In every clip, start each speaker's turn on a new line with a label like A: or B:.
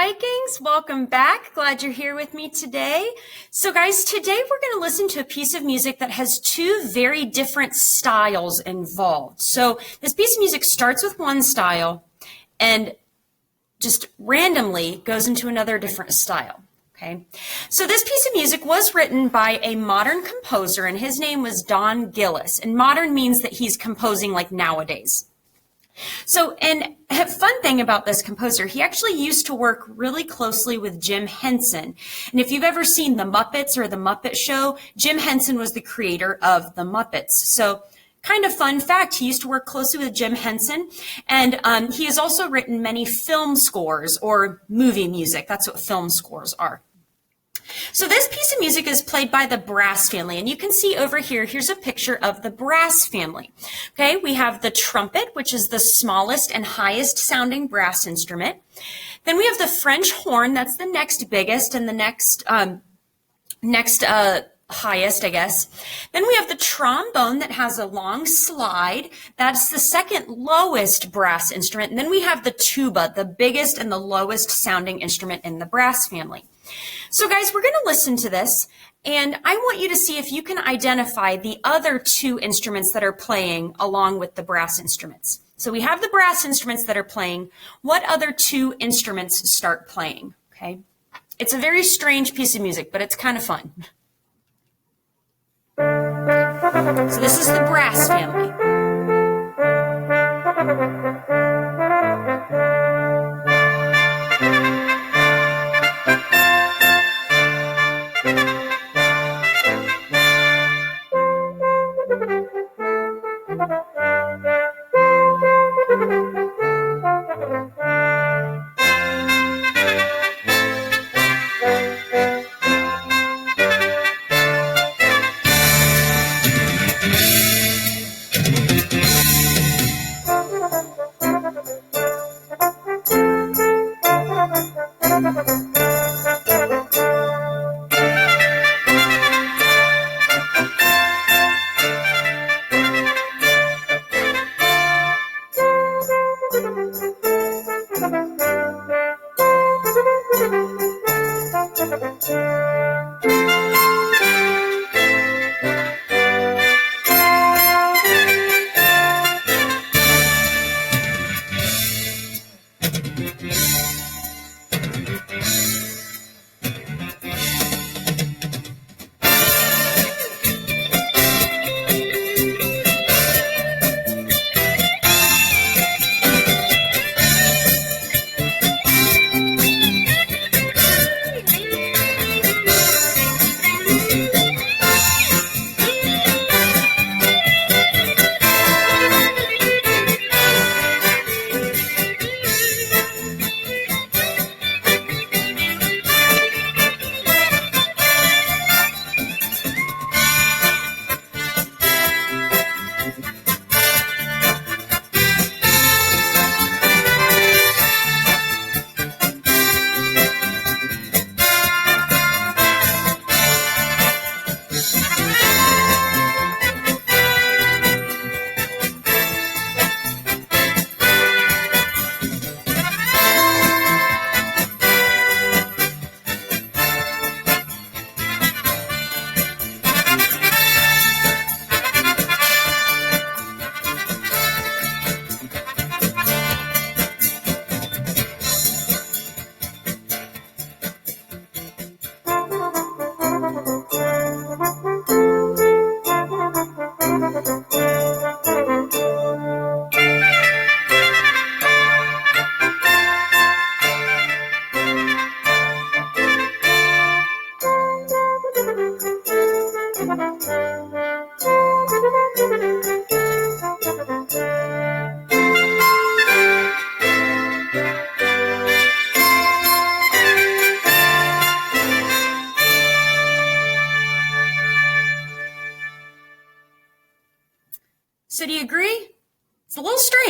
A: Vikings, welcome back. Glad you're here with me today. So guys, today we're going to listen to a piece of music that has two very different styles involved. So this piece of music starts with one style and just randomly goes into another different style. Okay. So this piece of music was written by a modern composer, and his name was Don Gillis. And modern means that he's composing like nowadays. So, and a fun thing about this composer, he actually used to work really closely with Jim Henson. And if you've ever seen The Muppets or The Muppet Show, Jim Henson was the creator of The Muppets. So, kind of fun fact, he used to work closely with Jim Henson, and he has also written many film scores or movie music. That's what film scores are. So this piece of music is played by the brass family, and you can see over here, here's a picture of the brass family. Okay, we have the trumpet, which is the smallest and highest sounding brass instrument. Then we have the French horn, that's the next biggest and the next highest, I guess. Then we have the trombone that has a long slide. That's the second lowest brass instrument. And then we have the tuba, the biggest and the lowest sounding instrument in the brass family. So guys, we're going to listen to this, and I want you to see if you can identify the other two instruments that are playing along with the brass instruments. So we have the brass instruments that are playing. What other two instruments start playing? Okay. It's a very strange piece of music, but it's kind of fun. So this is the brass family.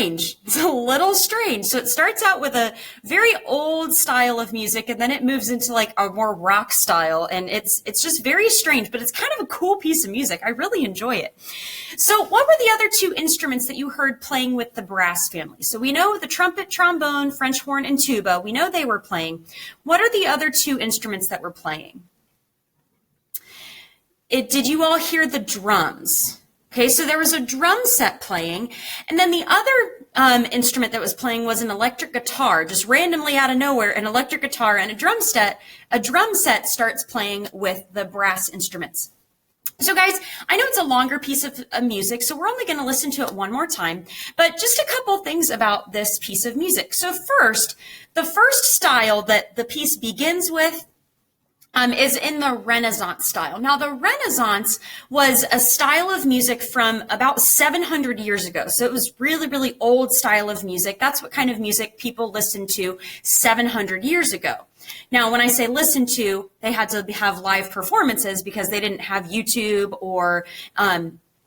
A: strange. It's a little strange. So it starts out with a very old style of music, and then it moves into like a more rock style. And it's just very strange, but it's kind of a cool piece of music. I really enjoy it. So what were the other two instruments that you heard playing with the brass family? So we know the trumpet, trombone, French horn, and tuba. We know they were playing. What are the other two instruments that were playing? Did you all hear the drums? Okay, so there was a drum set playing, and then the other instrument that was playing was an electric guitar, just randomly out of nowhere, an electric guitar and a drum set starts playing with the brass instruments. So guys, I know it's a longer piece of music, so we're only going to listen to it one more time, but just a couple things about this piece of music. So first, the first style that the piece begins with is in the Renaissance style. Now, the Renaissance was a style of music from about 700 years ago. So it was really, really old style of music. That's what kind of music people listened to 700 years ago. Now, when I say listen to, they had to have live performances because they didn't have YouTube or,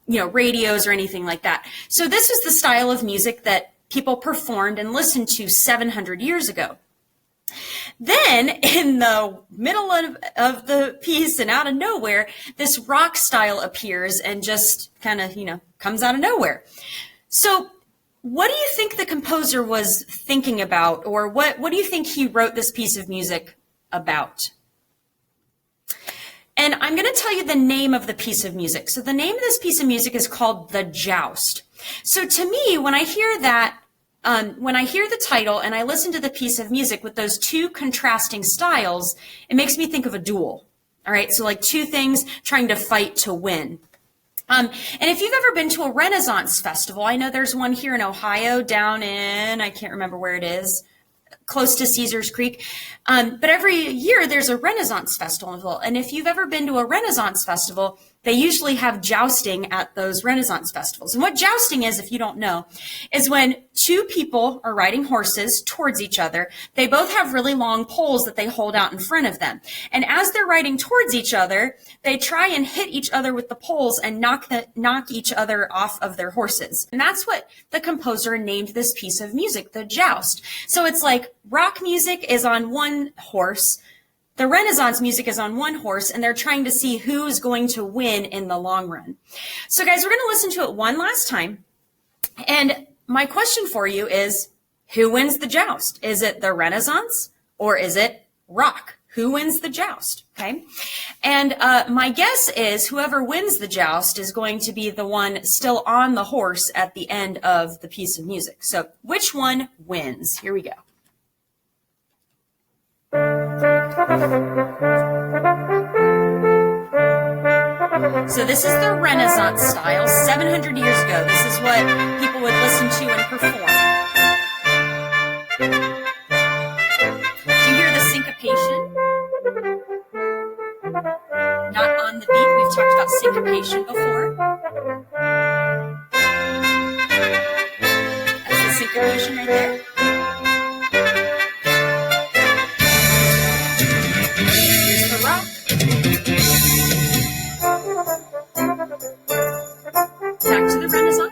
A: radios or anything like that. So this was the style of music that people performed and listened to 700 years ago. Then in the middle of the piece and out of nowhere, this rock style appears and just kind of, comes out of nowhere. So what do you think the composer was thinking about, or what do you think he wrote this piece of music about? And I'm going to tell you the name of the piece of music. So the name of this piece of music is called the Joust. So to me, when I hear that, when I hear the title and I listen to the piece of music with those two contrasting styles, it makes me think of a duel. All right, so like two things trying to fight to win. And if you've ever been to a Renaissance festival, I know there's one here in Ohio down in, I can't remember where it is, close to Caesars Creek. But every year there's a Renaissance festival. And if you've ever been to a Renaissance festival, they usually have jousting at those Renaissance festivals. And what jousting is, if you don't know, is when two people are riding horses towards each other. They both have really long poles that they hold out in front of them. And as they're riding towards each other, they try and hit each other with the poles and knock each other off of their horses. And that's what the composer named this piece of music, the Joust. So it's like rock music is on one horse, the Renaissance music is on one horse, and they're trying to see who's going to win in the long run. So guys, we're going to listen to it one last time. And my question for you is, who wins the joust? Is it the Renaissance or is it rock? Who wins the joust? Okay. And my guess is whoever wins the joust is going to be the one still on the horse at the end of the piece of music. So which one wins? Here we go. So this is the Renaissance style, 700 years ago. This is what people would listen to and perform. Do you hear the syncopation? Not on the beat. We've talked about syncopation before. That's the syncopation right there. Here's the rock. Back to the Renaissance.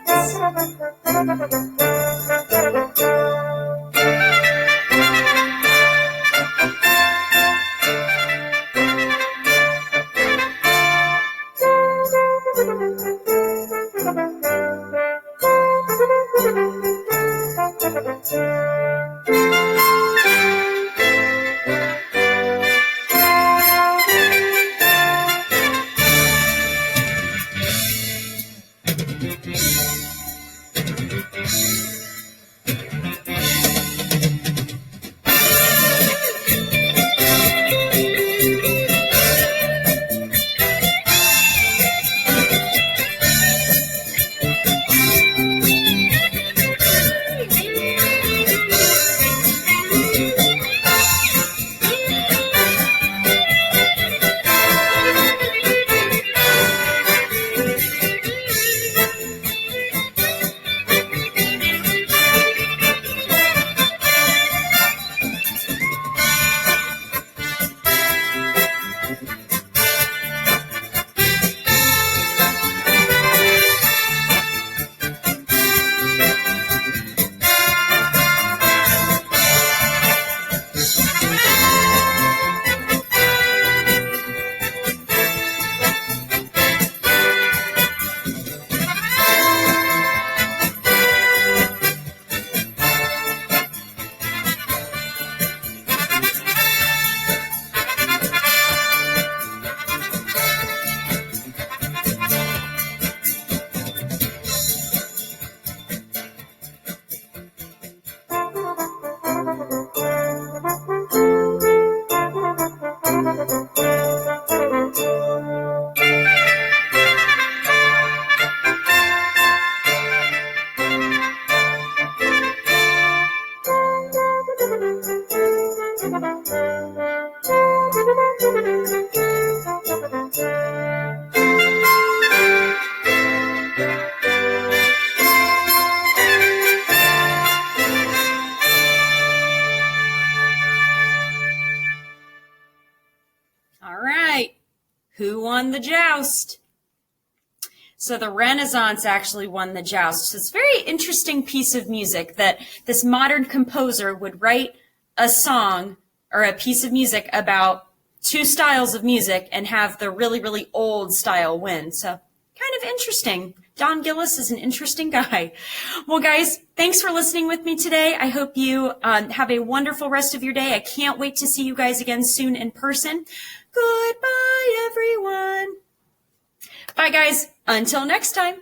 A: All right. Who won the joust? So the Renaissance actually won the joust. So it's a very interesting piece of music that this modern composer would write a song or a piece of music about two styles of music and have the really, really old style win. So kind of interesting. Don Gillis is an interesting guy. Well, guys, thanks for listening with me today. I hope you have a wonderful rest of your day. I can't wait to see you guys again soon in person. Goodbye, everyone. Bye, guys. Until next time.